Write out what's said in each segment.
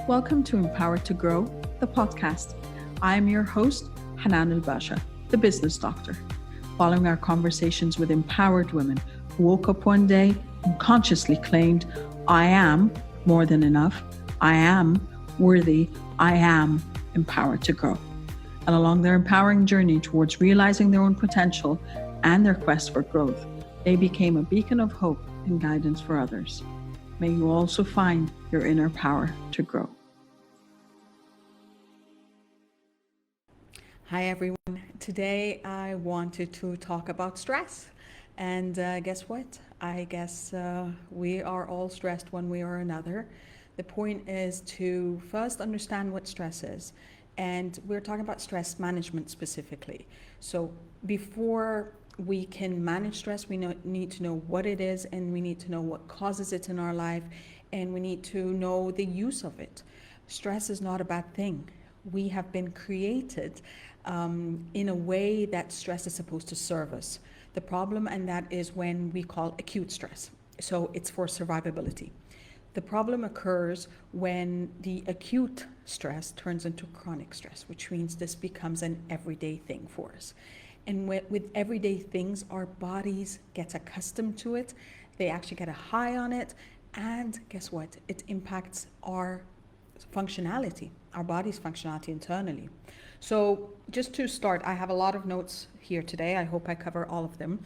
Welcome to Empowered to Grow, the podcast. I am your host, Hanan El Basha, the business doctor. Following our conversations with empowered women who woke up one day and consciously claimed, I am more than enough, I am worthy, I am empowered to grow. And along their empowering journey towards realizing their own potential and their quest for growth, they became a beacon of hope and guidance for others. May you also find your inner power to grow. Hi everyone. Today I wanted to talk about stress. And guess what? I guess we are all stressed one way or another. The point is to first understand what stress is. And we're talking about stress management specifically. So before we can manage stress, we need to know what it is, and we need to know what causes it in our life, and we need to know the use of it. Stress is not a bad thing. We have been created in a way that stress is supposed to serve us. The problem, and that is when we call acute stress. So it's for survivability. The problem occurs when the acute stress turns into chronic stress, which means this becomes an everyday thing for us. And with everyday things, our bodies get accustomed to it. They actually get a high on it. And guess what? It impacts our functionality, our body's functionality internally. So just to start, I have a lot of notes here today. I hope I cover all of them.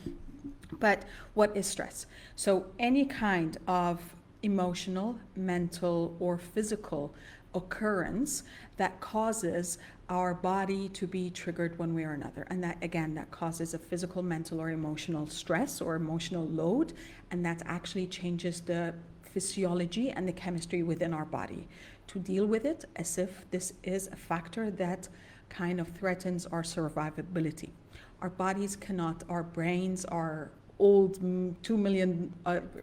But what is stress? So any kind of emotional, mental, or physical occurrence that causes our body to be triggered one way or another. And that, again, that causes a physical, mental, or emotional stress or emotional load. And that actually changes the physiology and the chemistry within our body to deal with it as if this is a factor that kind of threatens our survivability. Our bodies cannot, our brains, our old 2 million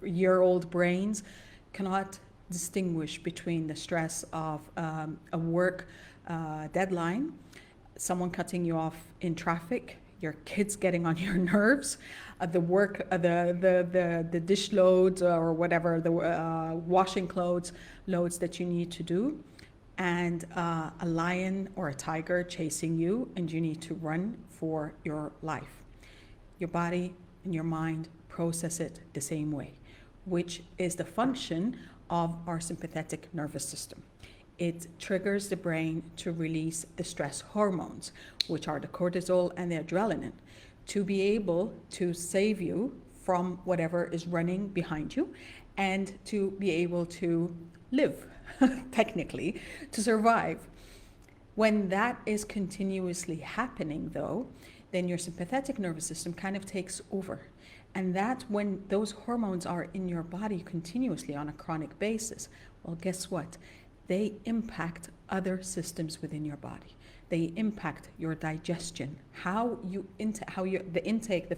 year old brains cannot distinguish between the stress of a work deadline, someone cutting you off in traffic, your kids getting on your nerves, the work, the dish loads or whatever, the washing clothes loads that you need to do, and a lion or a tiger chasing you, and you need to run for your life. Your body and your mind process it the same way, which is the function of our sympathetic nervous system. It triggers the brain to release the stress hormones, which are the cortisol and the adrenaline, to be able to save you from whatever is running behind you and to be able to live, technically, to survive. When that is continuously happening, though, then your sympathetic nervous system kind of takes over. And that when those hormones are in your body continuously on a chronic basis, well, guess what? They impact other systems within your body. They impact your digestion, the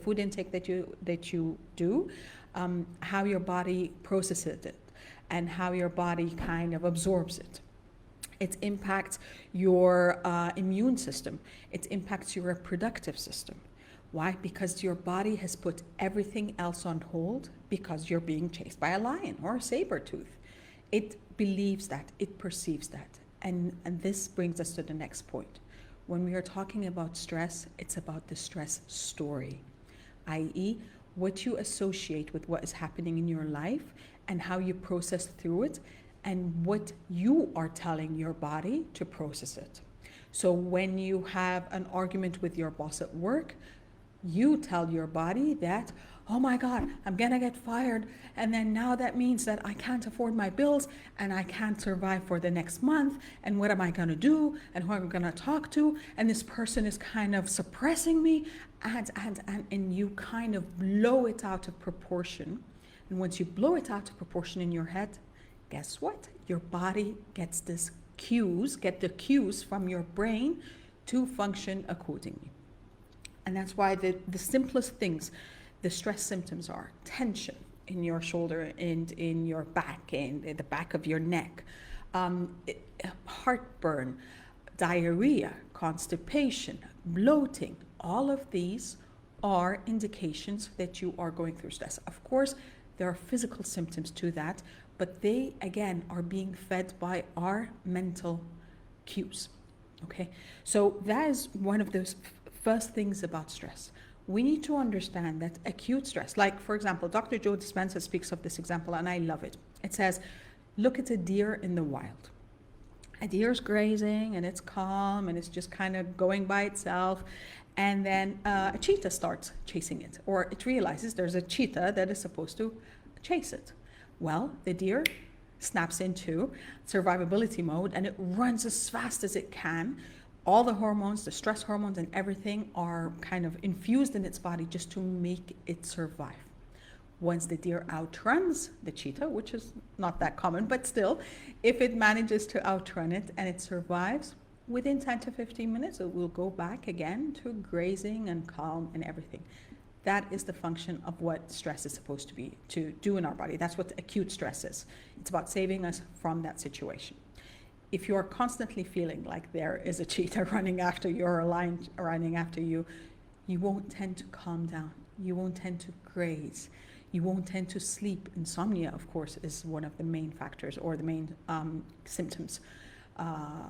food intake that you do, how your body processes it, and how your body kind of absorbs it. It impacts your immune system. It impacts your reproductive system. Why? Because your body has put everything else on hold because you're being chased by a lion or a saber-tooth. It believes that, it perceives that. And this brings us to the next point. When we are talking about stress, it's about the stress story, i.e., what you associate with what is happening in your life and how you process through it and what you are telling your body to process it. So when you have an argument with your boss at work, you tell your body that, oh my God, I'm gonna get fired. And then now that means that I can't afford my bills and I can't survive for the next month. And what am I gonna do? And who am I gonna talk to? And this person is kind of suppressing me. And you kind of blow it out of proportion. And once you blow it out of proportion in your head, guess what? Your body gets the cues from your brain to function accordingly. And that's why the simplest things, the stress symptoms are tension in your shoulder and in your back and the back of your neck, heartburn, diarrhea, constipation, bloating. All of these are indications that you are going through stress. Of course, there are physical symptoms to that, but they, again, are being fed by our mental cues. Okay, so that is one of those first things about stress. We need to understand that acute stress, like for example, Dr. Joe Dispenza speaks of this example, and I love it. It says, look at a deer in the wild. A deer's grazing and it's calm and it's just kind of going by itself. And then a cheetah starts chasing it, or it realizes there's a cheetah that is supposed to chase it. Well, the deer snaps into survivability mode and it runs as fast as it can. All the hormones, the stress hormones and everything are kind of infused in its body just to make it survive. Once the deer outruns the cheetah, which is not that common, but still, if it manages to outrun it and it survives, within 10 to 15 minutes, it will go back again to grazing and calm and everything. That is the function of what stress is supposed to do in our body. That's what acute stress is. It's about saving us from that situation. If you are constantly feeling like there is a cheetah running after you or a lion running after you, you won't tend to calm down. You won't tend to graze. You won't tend to sleep. Insomnia, of course, is one of the main factors or the main symptoms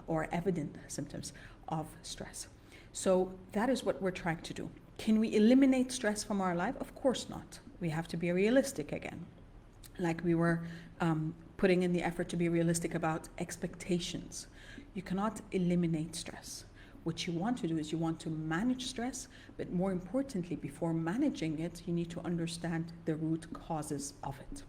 or evident symptoms of stress. So that is what we're trying to do. Can we eliminate stress from our life? Of course not. We have to be realistic again. Like we were putting in the effort to be realistic about expectations. You cannot eliminate stress. What you want to do is you want to manage stress, but more importantly, before managing it, you need to understand the root causes of it.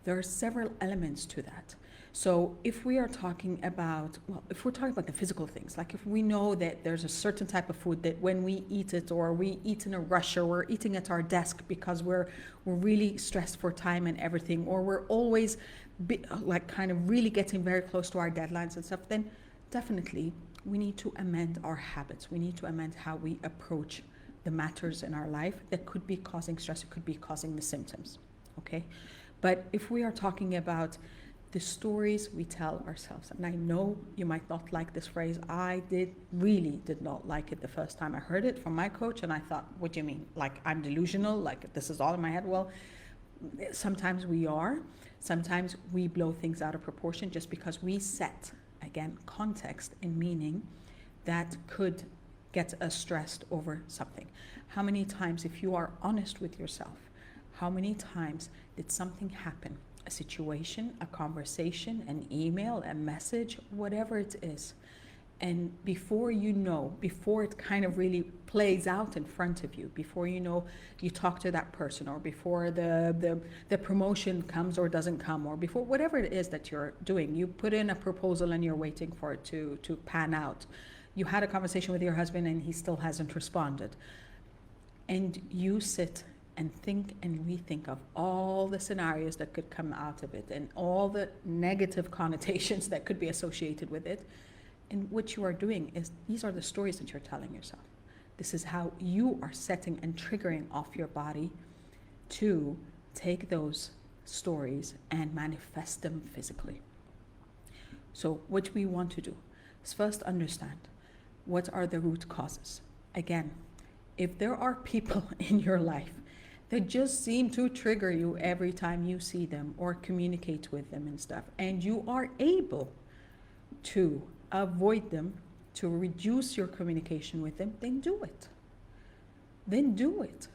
There are several elements to that. So if we are talking about, if we're talking about the physical things, like if we know that there's a certain type of food that when we eat it, or we eat in a rush, or we're eating at our desk because we're really stressed for time and everything, or we're always kind of really getting very close to our deadlines and stuff, then definitely we need to amend our habits. We need to amend how we approach the matters in our life that could be causing stress, it could be causing the symptoms, okay? But if we are talking about the stories we tell ourselves, and I know you might not like this phrase, I really did not like it the first time I heard it from my coach, and I thought, what do you mean? Like I'm delusional, like this is all in my head? Well, sometimes we are, sometimes we blow things out of proportion just because we set, again, context and meaning that could get us stressed over something. How many times, if you are honest with yourself, how many times did something happen? A situation, a conversation, an email, a message, whatever it is. And before you know, before it kind of really plays out in front of you, before you know, you talk to that person, or before the promotion comes or doesn't come, or before whatever it is that you're doing, you put in a proposal and you're waiting for it to pan out. You had a conversation with your husband and he still hasn't responded. And you sit and think and rethink of all the scenarios that could come out of it and all the negative connotations that could be associated with it. And what you are doing is, these are the stories that you're telling yourself. This is how you are setting and triggering off your body to take those stories and manifest them physically. So what we want to do is first understand what are the root causes. Again, if there are people in your life that just seem to trigger you every time you see them or communicate with them and stuff, and you are able to avoid them, to reduce your communication with them, then do it. Then do it.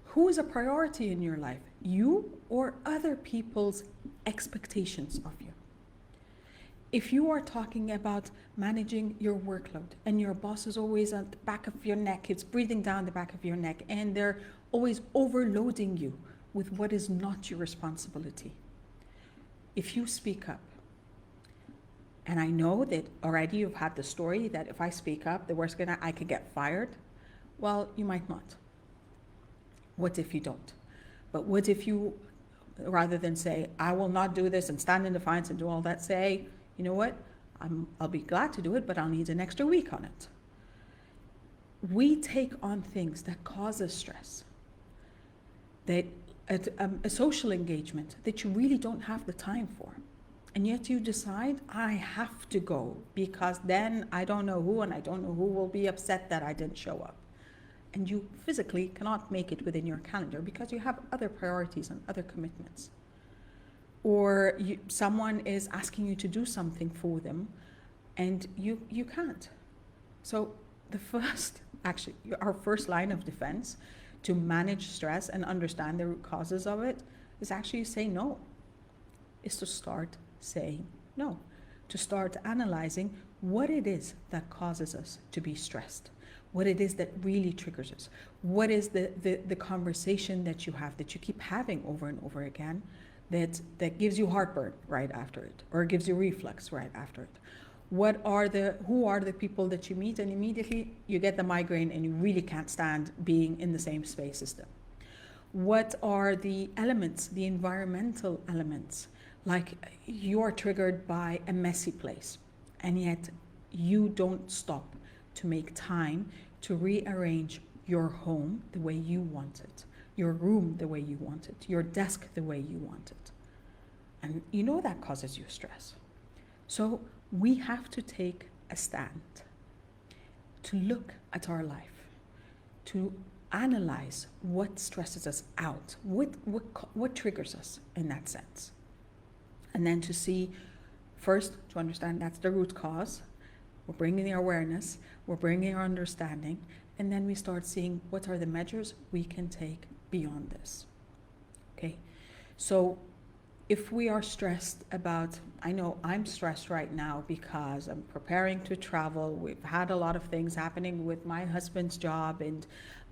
Who is a priority in your life? You or other people's expectations of you? If you are talking about managing your workload and your boss is always at the back of your neck, it's breathing down the back of your neck, and they're always overloading you with what is not your responsibility. If you speak up, and I know that already you've had the story that if I speak up, the worst I could get fired. Well, you might not. What if you don't? But what if you, rather than say, I will not do this and stand in defiance and do all that, say, you know what, I'll be glad to do it, but I'll need an extra week on it. We take on things that cause us stress, that a social engagement that you really don't have the time for. And yet you decide, I have to go because then I don't know who, and I don't know who will be upset that I didn't show up. And you physically cannot make it within your calendar because you have other priorities and other commitments. or someone is asking you to do something for them and you can't. So our first line of defense to manage stress and understand the root causes of it is actually say no, is to start saying no, to start analyzing what it is that causes us to be stressed, what it is that really triggers us, what is the conversation that you have, that you keep having over and over again, that gives you heartburn right after it, or gives you reflux right after it. Who are the people that you meet and immediately you get the migraine and you really can't stand being in the same space as them? What are the elements, the environmental elements? Like you're triggered by a messy place, and yet you don't stop to make time to rearrange your home the way you want it, your room the way you want it, your desk the way you want it. And you know that causes you stress. So we have to take a stand to look at our life, to analyze what stresses us out, what triggers us in that sense. And then to see, first, to understand that's the root cause. We're bringing the awareness, we're bringing our understanding, and then we start seeing what are the measures we can take beyond this. Okay, so if we are stressed about, I know I'm stressed right now because I'm preparing to travel. We've had a lot of things happening with my husband's job and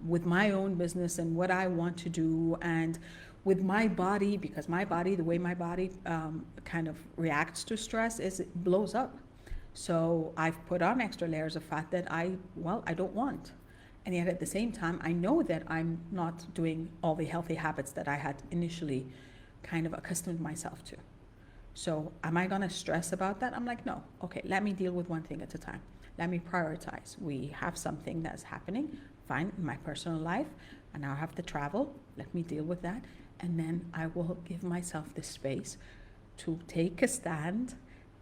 with my own business and what I want to do, and with my body, because the way my body kind of reacts to stress is it blows up. So I've put on extra layers of fat that I don't want. And yet at the same time, I know that I'm not doing all the healthy habits that I had initially kind of accustomed myself to. So am I gonna stress about that? I'm like, no, okay, let me deal with one thing at a time. Let me prioritize. We have something that's happening, fine, in my personal life, and now I have to travel. Let me deal with that. And then I will give myself the space to take a stand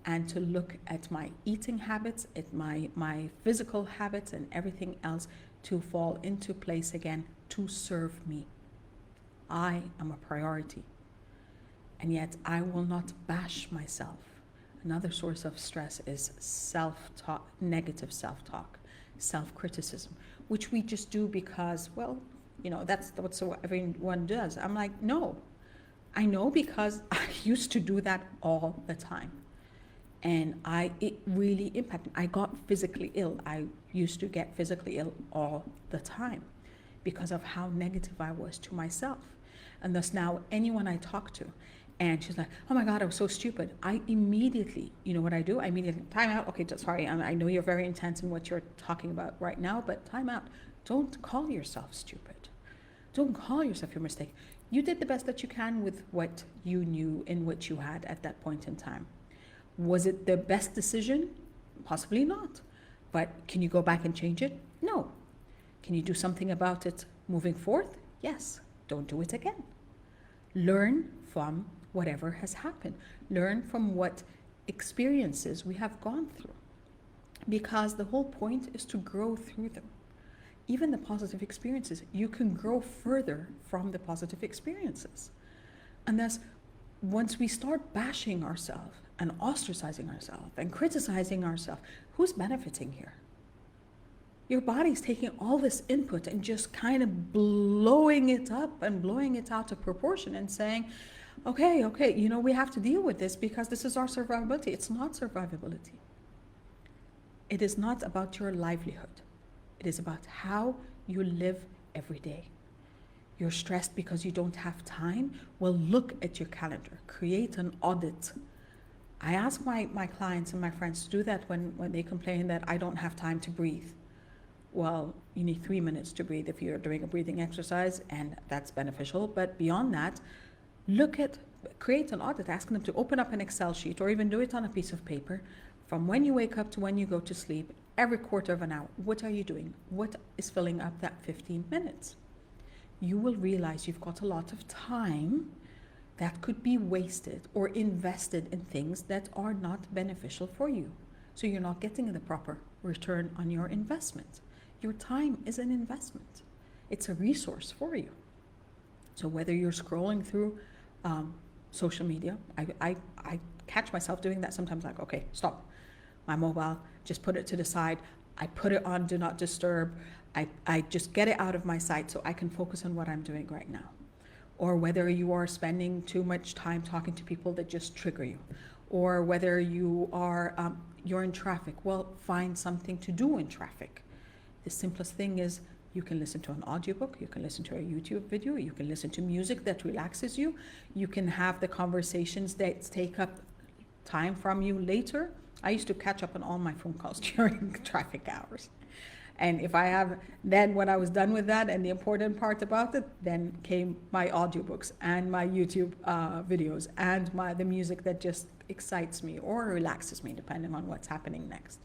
and to look at my eating habits, at my physical habits and everything else to fall into place again to serve me. I am a priority. And yet I will not bash myself. Another source of stress is self-talk, negative self-talk, self-criticism, which we just do because, that's what everyone does. I'm like, no, I know, because I used to do that all the time. And it really impacted me. I got physically ill. I used to get physically ill all the time because of how negative I was to myself. And thus now anyone I talk to, and she's like, oh my God, I was so stupid. I immediately, you know what I do? I immediately, time out. Okay, sorry, I know you're very intense in what you're talking about right now, but time out. Don't call yourself stupid. Don't call yourself your mistake. You did the best that you can with what you knew and what you had at that point in time. Was it the best decision? Possibly not. But can you go back and change it? No. Can you do something about it moving forth? Yes. Don't do it again. Learn from whatever has happened. Learn from what experiences we have gone through. Because the whole point is to grow through them. Even the positive experiences, you can grow further from the positive experiences. And thus, once we start bashing ourselves and ostracizing ourselves and criticizing ourselves, who's benefiting here? Your body's taking all this input and just kind of blowing it up and blowing it out of proportion and saying, okay, we have to deal with this because this is our survivability. It's not survivability. It is not about your livelihood. It is about how you live every day. You're stressed because you don't have time? Well, look at your calendar. Create an audit. I ask my clients and my friends to do that when they complain that I don't have time to breathe. Well, you need 3 minutes to breathe if you're doing a breathing exercise, and that's beneficial. But beyond that, create an audit, asking them to open up an Excel sheet or even do it on a piece of paper from when you wake up to when you go to sleep, every quarter of an hour. What are you doing? What is filling up that 15 minutes? You will realize you've got a lot of time that could be wasted or invested in things that are not beneficial for you. So you're not getting the proper return on your investment. Your time is an investment. It's a resource for you. So whether you're scrolling through social media. I catch myself doing that sometimes, like, okay, stop my mobile, just put it to the side. I put it on do not disturb. I just get it out of my sight so I can focus on what I'm doing right now. Or whether you are spending too much time talking to people that just trigger you, or whether you are you're in traffic. Well, find something to do in traffic. The simplest thing is you can listen to an audiobook, you can listen to a YouTube video, you can listen to music that relaxes you, you can have the conversations that take up time from you later. I used to catch up on all my phone calls during traffic hours. And if I have, then when I was done with that, and the important part about it, then came my audiobooks and my YouTube videos and the music that just excites me or relaxes me, depending on what's happening next.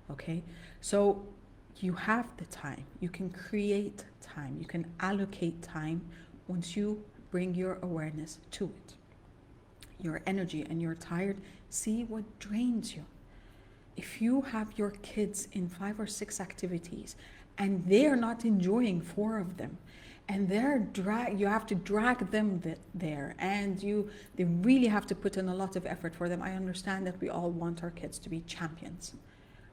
Okay, so you have the time. You can create time. You can allocate time once you bring your awareness to it. Your energy, and you're tired, see what drains you. If you have your kids in 5 or 6 activities and they're not enjoying 4 of them, and you have to drag them there, and they really have to put in a lot of effort for them. I understand that we all want our kids to be champions,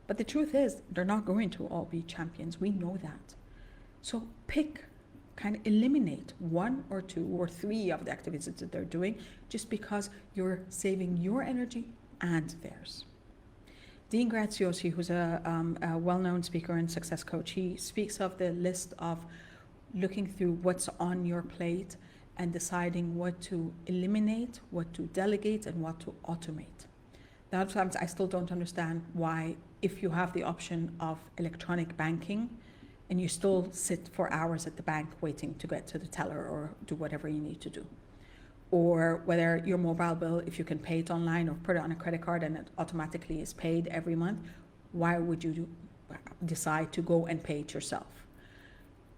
but the truth is they're not going to all be champions. We know that. So pick, kind of eliminate 1 or 2 or 3 of the activities that they're doing, just because you're saving your energy and theirs. Dean Graziosi, who's a well-known speaker and success coach, he speaks of the list of looking through what's on your plate and deciding what to eliminate, what to delegate, and what to automate. Now, sometimes I still don't understand why, if you have the option of electronic banking and you still sit for hours at the bank waiting to get to the teller or do whatever you need to do. Or whether your mobile bill, if you can pay it online or put it on a credit card and it automatically is paid every month, why would you decide to go and pay it yourself?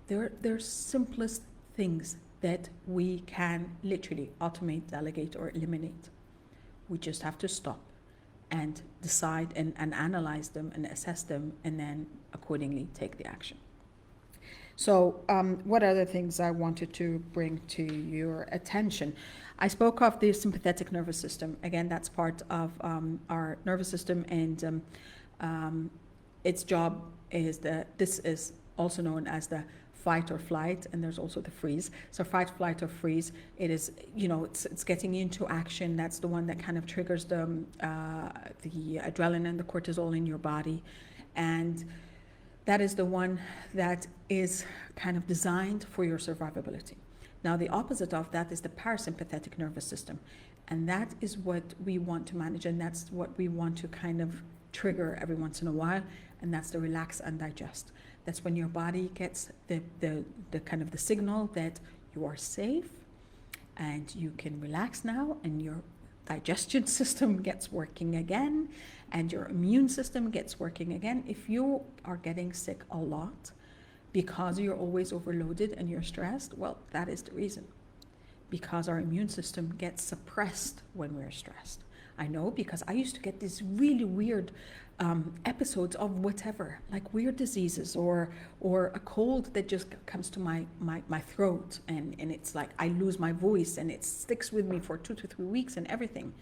There's simplest things that we can literally automate, delegate, or eliminate. We just have to stop and decide and analyze them and assess them, and then accordingly take the action. So what other things I wanted to bring to your attention? I spoke of the sympathetic nervous system. Again, that's part of our nervous system, and its job is this is also known as the fight or flight, and there's also the freeze. So fight, flight, or freeze, it is, it's getting you into action. That's the one that kind of triggers the adrenaline and the cortisol in your body. And that is the one that is kind of designed for your survivability. Now, the opposite of that is the parasympathetic nervous system. And that is what we want to manage, and that's what we want to kind of trigger every once in a while, and that's the relax and digest. That's when your body gets the kind of the signal that you are safe and you can relax now, and your digestion system gets working again, and your immune system gets working again. If you are getting sick a lot because you're always overloaded and you're stressed, well, that is the reason. Because our immune system gets suppressed when we're stressed. I know, because I used to get these really weird episodes of whatever, like weird diseases or a cold that just comes to my throat, and it's like I lose my voice and it sticks with me for 2 to 3 weeks and everything.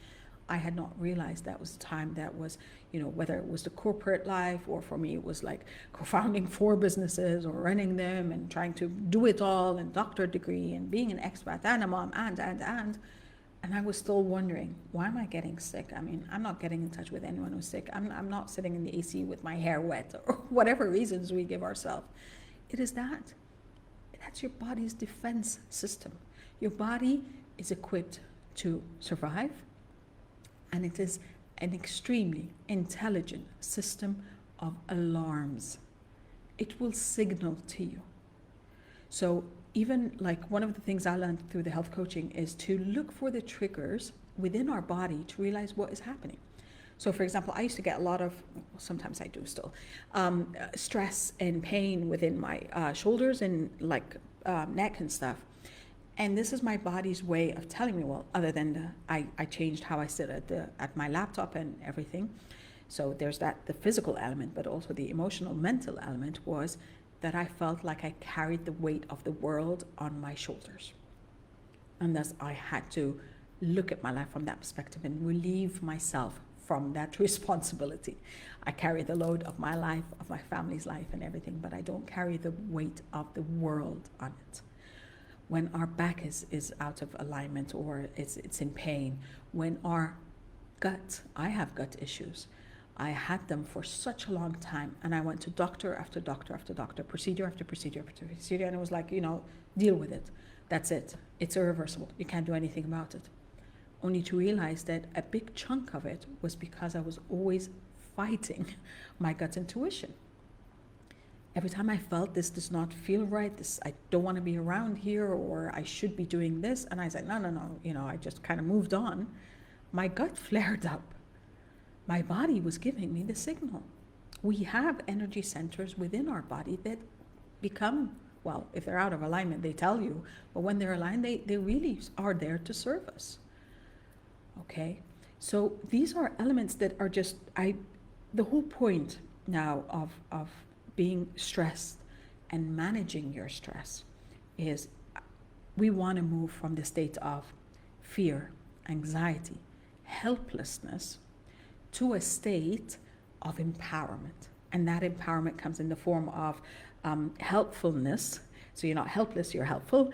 I had not realized that was time that was, whether it was the corporate life, or for me it was like co-founding 4 businesses or running them and trying to do it all, and doctorate degree and being an expat and a mom and I was still wondering, why am I getting sick? I mean, I'm not getting in touch with anyone who's sick. I'm not sitting in the AC with my hair wet, or whatever reasons we give ourselves. It is that. That's your body's defense system. Your body is equipped to survive, and it is an extremely intelligent system of alarms. It will signal to you. So even like one of the things I learned through the health coaching is to look for the triggers within our body to realize what is happening. So for example, I used to get a lot of, sometimes I do still, stress and pain within my shoulders and like neck and stuff. And this is my body's way of telling me, well, other than I changed how I sit at my laptop and everything. So there's the physical element, but also the emotional, mental element was that I felt like I carried the weight of the world on my shoulders. And thus I had to look at my life from that perspective and relieve myself from that responsibility. I carry the load of my life, of my family's life and everything, but I don't carry the weight of the world on it. When our back is out of alignment or it's in pain, when our gut, I have gut issues. I had them for such a long time, and I went to doctor after doctor after doctor, procedure after procedure after procedure, and it was like, deal with it. That's it. It's irreversible. You can't do anything about it. Only to realize that a big chunk of it was because I was always fighting my gut intuition. Every time I felt this does not feel right, I don't want to be around here, or I should be doing this, and I said, no, I just kind of moved on. My gut flared up. My body was giving me the signal. We have energy centers within our body that become, well, if they're out of alignment, they tell you, but when they're aligned, they really are there to serve us. Okay? So these are elements that are just, the whole point now of being stressed and managing your stress is we want to move from the state of fear, anxiety, helplessness to a state of empowerment. And that empowerment comes in the form of helpfulness. So you're not helpless, you're helpful.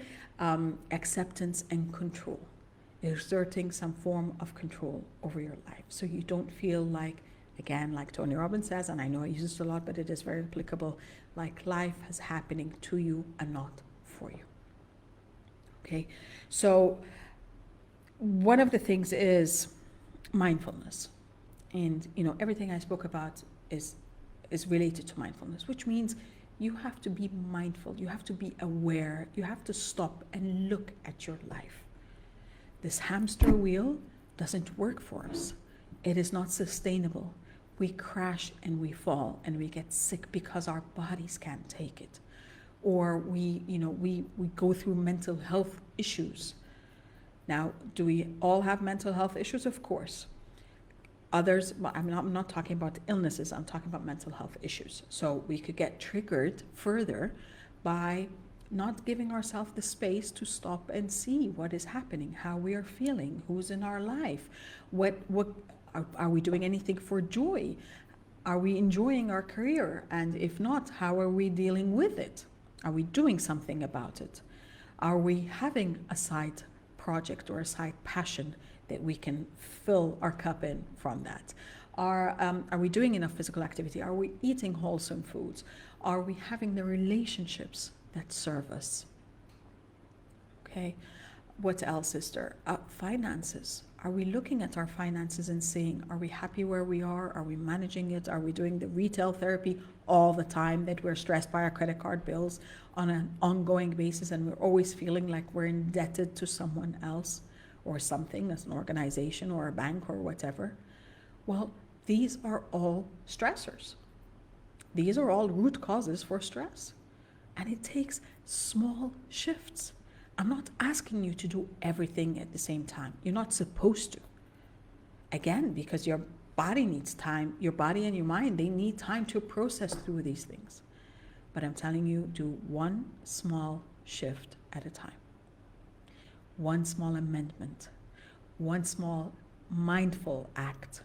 Acceptance and control. Exerting some form of control over your life. So you don't feel like, again, like Tony Robbins says, and I know I use this a lot, but it is very applicable, like life is happening to you and not for you. Okay? So one of the things is mindfulness. And everything I spoke about is related to mindfulness, which means you have to be mindful, you have to be aware, you have to stop and look at your life. This hamster wheel doesn't work for us. It is not sustainable. We crash and we fall and we get sick because our bodies can't take it. Or we go through mental health issues. Now, do we all have mental health issues? Of course. Others, I'm not talking about illnesses, I'm talking about mental health issues. So we could get triggered further by not giving ourselves the space to stop and see what is happening, how we are feeling, who's in our life, what are we doing anything for joy? Are we enjoying our career? And if not, how are we dealing with it? Are we doing something about it? Are we having a side project or a side passion that we can fill our cup in from that? Are we doing enough physical activity? Are we eating wholesome foods? Are we having the relationships that serve us? Okay, what else is there? Finances. Are we looking at our finances and saying, are we happy where we are? Are we managing it? Are we doing the retail therapy all the time that we're stressed by our credit card bills on an ongoing basis and we're always feeling like we're indebted to someone else or something, as an organization or a bank or whatever? Well, these are all stressors. These are all root causes for stress. And it takes small shifts. I'm not asking you to do everything at the same time. You're not supposed to. Again, because your body needs time, your body and your mind, they need time to process through these things. But I'm telling you, do one small shift at a time. One small amendment, one small mindful act,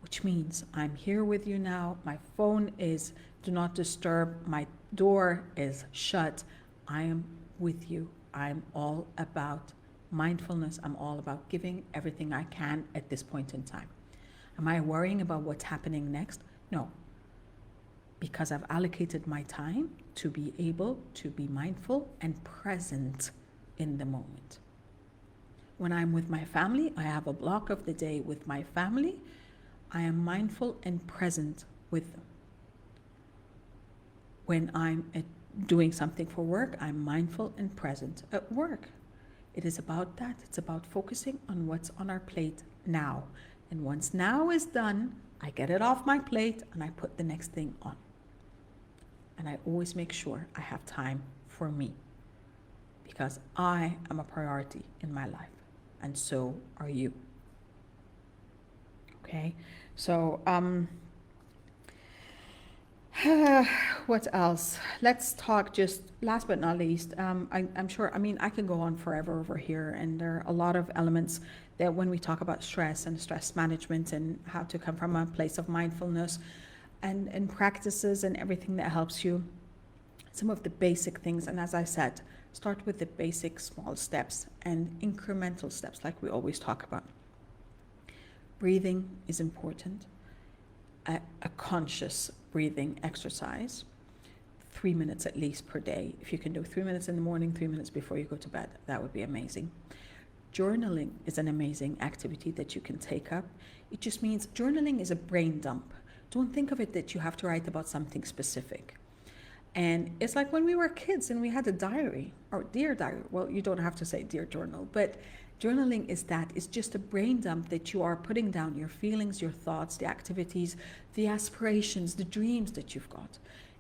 which means I'm here with you now. My phone is do not disturb. My door is shut. I am with you. I'm all about mindfulness. I'm all about giving everything I can at this point in time. Am I worrying about what's happening next? No. Because I've allocated my time to be able to be mindful and present in the moment. When I'm with my family, I have a block of the day with my family. I am mindful and present with them. When I'm doing something for work, I'm mindful and present at work. It is about that. It's about focusing on what's on our plate now. And once now is done, I get it off my plate and I put the next thing on. And I always make sure I have time for me, because I am a priority in my life, and so are you. Okay, so what else? Let's talk, just last but not least, I'm sure, I can go on forever over here, and there are a lot of elements that when we talk about stress and stress management and how to come from a place of mindfulness and practices and everything that helps you, some of the basic things, and as I said, start with the basic small steps and incremental steps like we always talk about. Breathing is important. A conscious breathing exercise, 3 minutes at least per day. If you can do 3 minutes in the morning, 3 minutes before you go to bed, that would be amazing. Journaling is an amazing activity that you can take up. It just means journaling is a brain dump. Don't think of it that you have to write about something specific. And it's like when we were kids and we had a diary, or dear diary. Well, you don't have to say dear journal, but journaling is that. It's just a brain dump that you are putting down your feelings, your thoughts, the activities, the aspirations, the dreams that you've got.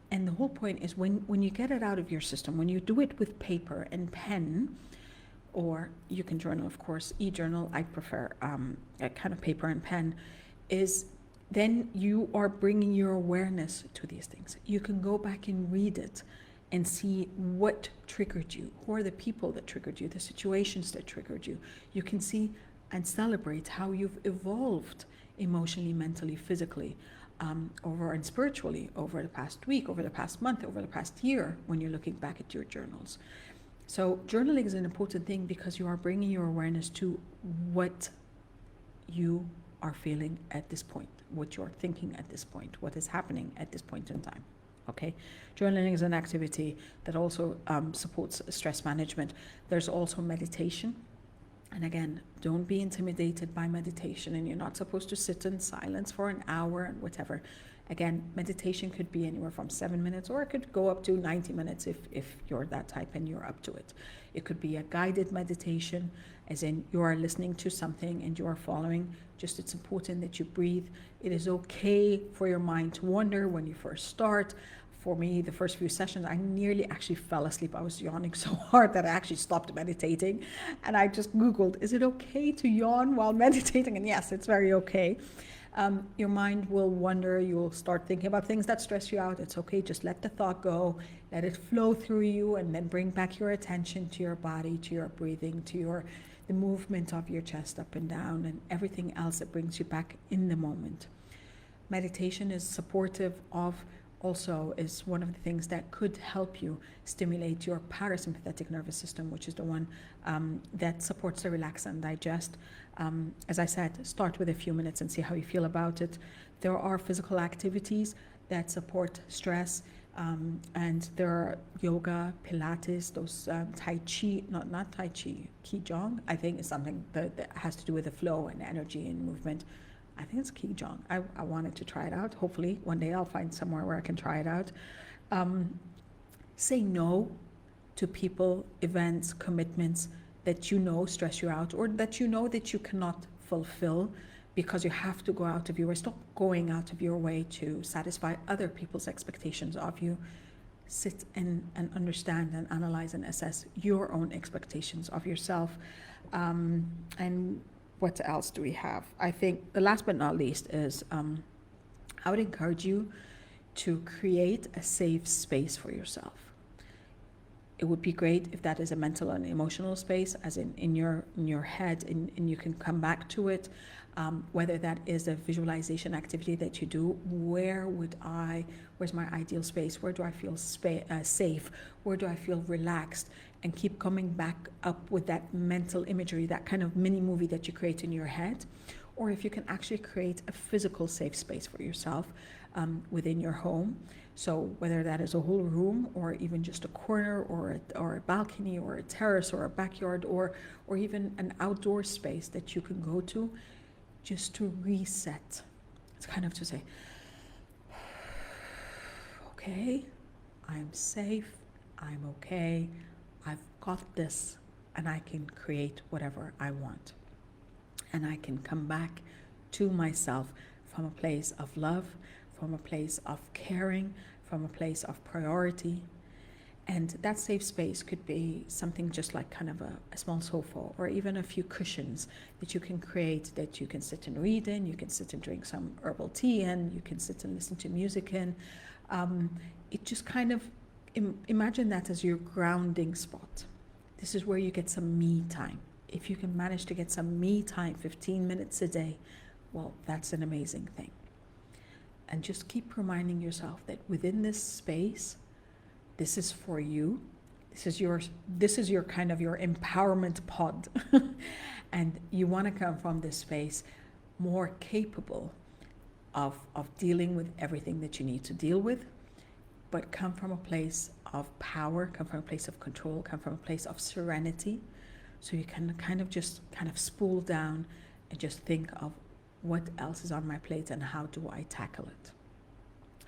And the whole point is when you get it out of your system, when you do it with paper and pen, or you can journal, of course, e-journal, I prefer a kind of paper and pen, is then you are bringing your awareness to these things. You can go back and read it and see what triggered you, who are the people that triggered you, the situations that triggered you. You can see and celebrate how you've evolved emotionally, mentally, physically, over and spiritually over the past week, over the past month, over the past year when you're looking back at your journals. So journaling is an important thing because you are bringing your awareness to what you are feeling at this point, what you're thinking at this point, what is happening at this point in time. Okay, journaling is an activity that also supports stress management. There's also meditation. And again, don't be intimidated by meditation, and you're not supposed to sit in silence for an hour and whatever. Again, meditation could be anywhere from 7 minutes, or it could go up to 90 minutes if you're that type and you're up to it. It could be a guided meditation, as in you are listening to something and you are following. Just it's important that you breathe. It is okay for your mind to wander when you first start. For me, the first few sessions, I nearly actually fell asleep. I was yawning so hard that I actually stopped meditating. And I just Googled, is it okay to yawn while meditating? And yes, it's very okay. Your mind will wander. You will start thinking about things that stress you out. It's okay. Just let the thought go. Let it flow through you, and then bring back your attention to your body, to your breathing, to the movement of your chest up and down, and everything else that brings you back in the moment. Meditation is supportive of, also is one of the things that could help you stimulate your parasympathetic nervous system, which is the one that supports the relax and digest. As I said, start with a few minutes and see how you feel about it. There are physical activities that support stress, and there are yoga, Pilates, those Tai Chi, not Tai Chi, Qigong, I think is something that has to do with the flow and energy and movement. I think it's Qigong. I wanted to try it out. Hopefully one day I'll find somewhere where I can try it out. Say no to people, events, commitments that you know stress you out, or that you know that you cannot fulfill because you have to go out of your way. Stop going out of your way to satisfy other people's expectations of you. Sit and understand and analyze and assess your own expectations of yourself. And what else do we have? I think the last but not least is I would encourage you to create a safe space for yourself. It would be great if that is a mental and emotional space, as in your head, and you can come back to it. Whether that is a visualization activity that you do, where's my ideal space? Where do I feel safe? Where do I feel relaxed? And keep coming back up with that mental imagery, that kind of mini movie that you create in your head. Or if you can actually create a physical safe space for yourself within your home. So whether that is a whole room, or even just a corner, or a balcony, or a terrace, or a backyard, or even an outdoor space that you can go to, just to reset. It's kind of to say, okay, I'm safe, I'm okay, I've got this, and I can create whatever I want. And I can come back to myself from a place of love, from a place of caring, from a place of priority. And that safe space could be something just like kind of a small sofa, or even a few cushions that you can create, that you can sit and read in, you can sit and drink some herbal tea in, you can sit and listen to music in. It just kind of, imagine that as your grounding spot. This is where you get some me time. if you can manage to get some me time, 15 minutes a day, well, that's an amazing thing. And just keep reminding yourself that within this space, this is for you. This is your kind of your empowerment pod. And you want to come from this space more capable of dealing with everything that you need to deal with, but come from a place of power, come from a place of control, come from a place of serenity. So you can kind of spool down and just think of what else is on my plate and how do I tackle it.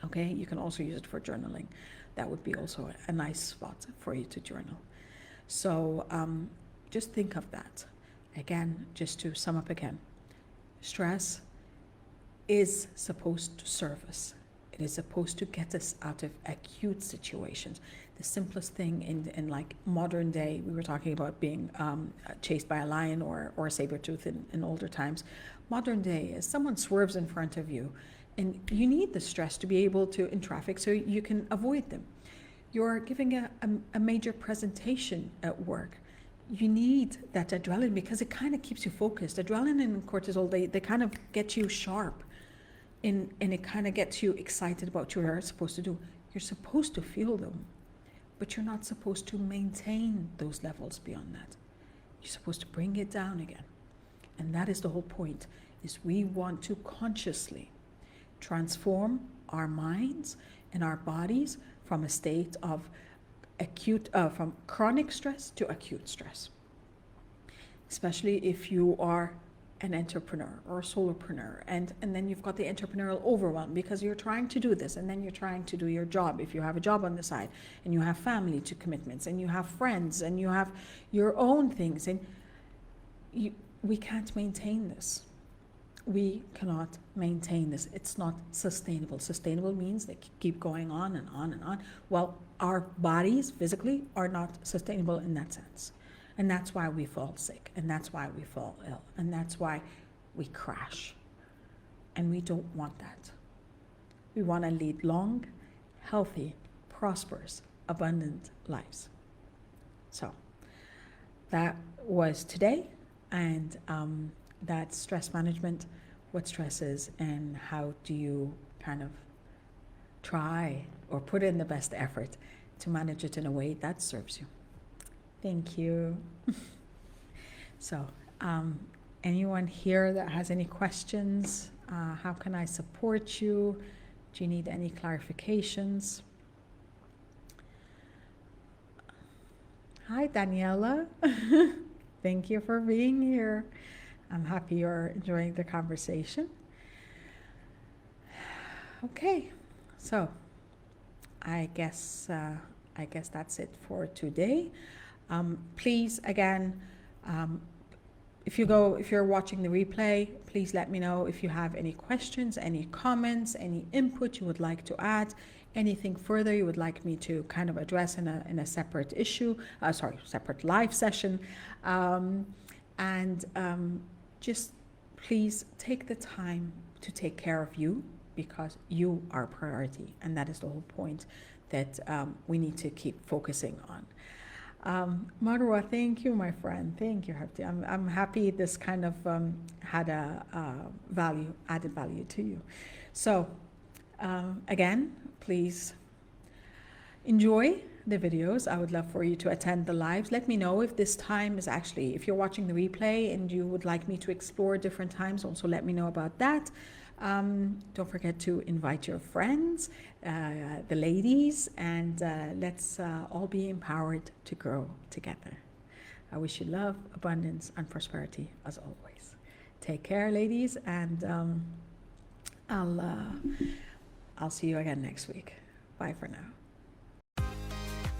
Okay, you can also use it for journaling. That would be also a nice spot for you to journal. So just think of that. Again, just to sum up again, stress is supposed to serve us. It is supposed to get us out of acute situations. The simplest thing in like modern day, we were talking about being chased by a lion or a saber-tooth in older times. Modern day is someone swerves in front of you, and you need the stress to be able to, in traffic, so you can avoid them. You're giving a major presentation at work. You need that adrenaline because it kind of keeps you focused. Adrenaline and cortisol, they kind of get you sharp, and it kind of gets you excited about what you're supposed to do. You're supposed to feel them, but you're not supposed to maintain those levels beyond that. You're supposed to bring it down again. And that is the whole point, is we want to consciously transform our minds and our bodies from a state of from chronic stress to acute stress. Especially if you are an entrepreneur or a solopreneur, and then you've got the entrepreneurial overwhelm because you're trying to do this, and then you're trying to do your job if you have a job on the side, and you have family to commitments, and you have friends, and you have your own things, and we can't maintain this. We cannot maintain this. It's not sustainable. Sustainable means they keep going on and on and on. Well, our bodies physically are not sustainable in that sense. And that's why we fall sick, and that's why we fall ill, and that's why we crash. And we don't want that. We want to lead long, healthy, prosperous, abundant lives. So that was today, and that's stress management, what stress is, and how do you kind of try or put in the best effort to manage it in a way that serves you. Thank you. So, anyone here that has any questions? How can I support you? Do you need any clarifications? Hi, Daniela. Thank you for being here. I'm happy you're enjoying the conversation. Okay, so I guess that's it for today. Please, again, if you're watching the replay, please let me know if you have any questions, any comments, any input you would like to add, anything further you would like me to kind of address in a separate separate live session. Just please take the time to take care of you, because you are a priority, and that is the whole point that we need to keep focusing on. Marwa, thank you, my friend. Thank you, Habti. I'm happy this kind of had a added value to you. So again, please enjoy the videos. I would love for you to attend the lives. Let me know if this time is actually, if you're watching the replay and you would like me to explore different times, also let me know about that. Don't forget to invite your friends, the ladies, and let's all be empowered to grow together. I wish you love, abundance, and prosperity as always. Take care, ladies, and I'll see you again next week. Bye for now.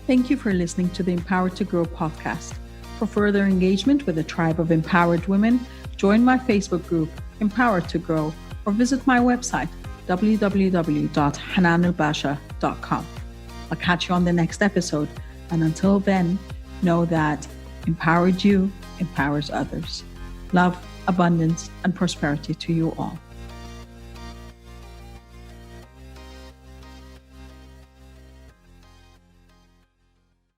Thank you for listening to the Empowered to Grow podcast. For further engagement with a tribe of empowered women, join my Facebook group, Empowered to Grow, or visit my website, www.hananelbasha.com. I'll catch you on the next episode, and until then, know that empowered you empowers others. Love, abundance, and prosperity to you all.